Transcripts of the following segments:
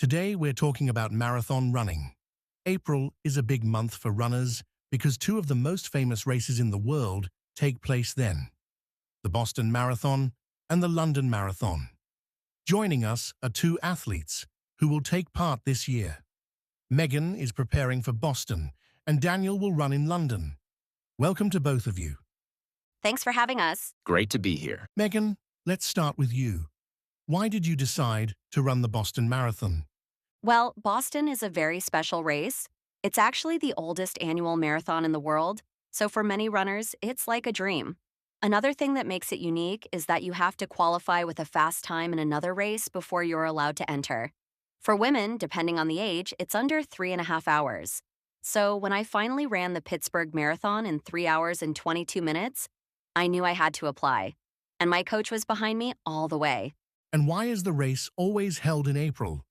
Today we're talking about marathon running. April is a big month for runners because two of the most famous races in the world take place then: the Boston Marathon and the London Marathon. Joining us are two athletes who will take part this year. Megan is preparing for Boston and Daniel will run in London. Welcome to both of you. Thanks for having us. Great to be here. Megan, let's start with you. Why did you decide to run the Boston Marathon? Well, Boston is a very special race. It's actually the oldest annual marathon in the world, so for many runners, it's like a dream. Another thing that makes it unique is that you have to qualify with a fast time in another race before you're allowed to enter. For women, depending on the age, it's under 3.5 hours. So when I finally ran the Pittsburgh Marathon in 3 hours and 22 minutes, I knew I had to apply. And my coach was behind me all the way. And why is the race always held in April?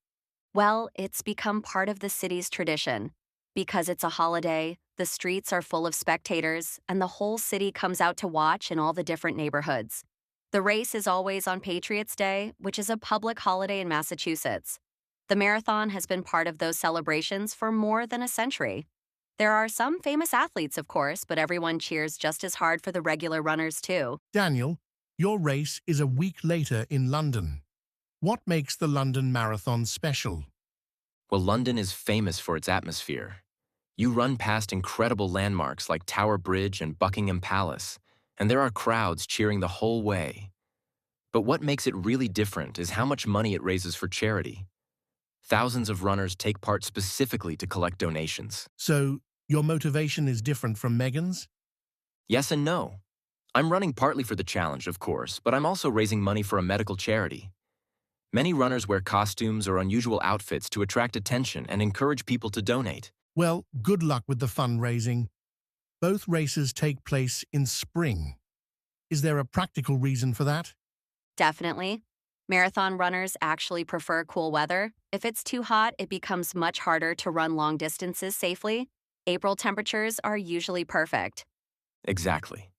Well, it's become part of the city's tradition. Because it's a holiday, the streets are full of spectators, and the whole city comes out to watch in all the different neighborhoods. The race is always on Patriots' Day, which is a public holiday in Massachusetts. The marathon has been part of those celebrations for more than a century. There are some famous athletes, of course, but everyone cheers just as hard for the regular runners, too. Daniel, your race is a week later in London. What makes the London Marathon special? Well, London is famous for its atmosphere. You run past incredible landmarks like Tower Bridge and Buckingham Palace, and there are crowds cheering the whole way. But what makes it really different is how much money it raises for charity. Thousands of runners take part specifically to collect donations. So, your motivation is different from Megan's? Yes and no. I'm running partly for the challenge, of course, but I'm also raising money for a medical charity. Many runners wear costumes or unusual outfits to attract attention and encourage people to donate. Well, good luck with the fundraising. Both races take place in spring. Is there a practical reason for that? Definitely. Marathon runners actually prefer cool weather. If it's too hot, it becomes much harder to run long distances safely. April temperatures are usually perfect. Exactly.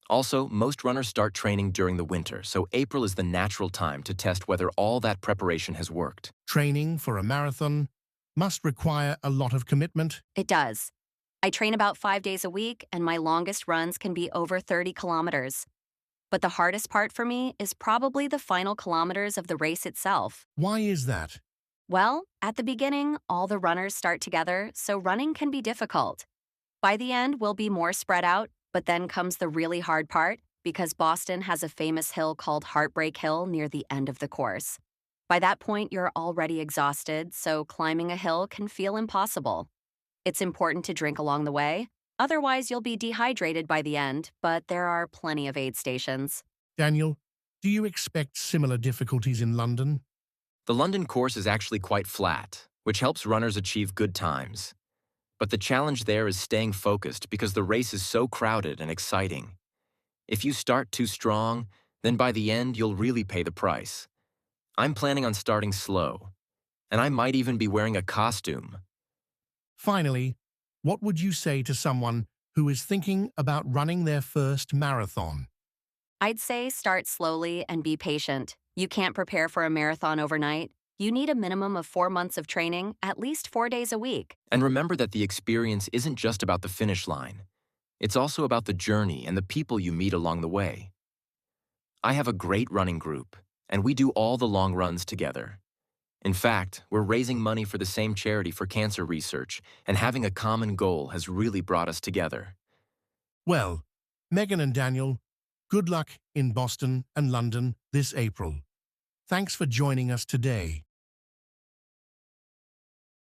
Also, most runners start training during the winter, so April is the natural time to test whether all that preparation has worked. Training for a marathon must require a lot of commitment. It does. I train about 5 days a week, and my longest runs can be over 30 kilometers. But the hardest part for me is probably the final kilometers of the race itself. Why is that? Well, at the beginning, all the runners start together, so running can be difficult. By the end, we'll be more spread out, but then comes the really hard part because Boston has a famous hill called Heartbreak Hill near the end of the course. By that point, you're already exhausted, so climbing a hill can feel impossible. It's important to drink along the way. Otherwise, you'll be dehydrated by the end, but there are plenty of aid stations. Daniel, do you expect similar difficulties in London? The London course is actually quite flat, which helps runners achieve good times. But the challenge there is staying focused because the race is so crowded and exciting. If you start too strong, then by the end you'll really pay the price. I'm planning on starting slow, and I might even be wearing a costume. Finally, what would you say to someone who is thinking about running their first marathon? I'd say start slowly and be patient. You can't prepare for a marathon overnight. You need a minimum of 4 months of training, at least 4 days a week. And remember that the experience isn't just about the finish line. It's also about the journey and the people you meet along the way. I have a great running group, and we do all the long runs together. In fact, we're raising money for the same charity for cancer research, and having a common goal has really brought us together. Well, Megan and Daniel, good luck in Boston and London this April. Thanks for joining us today.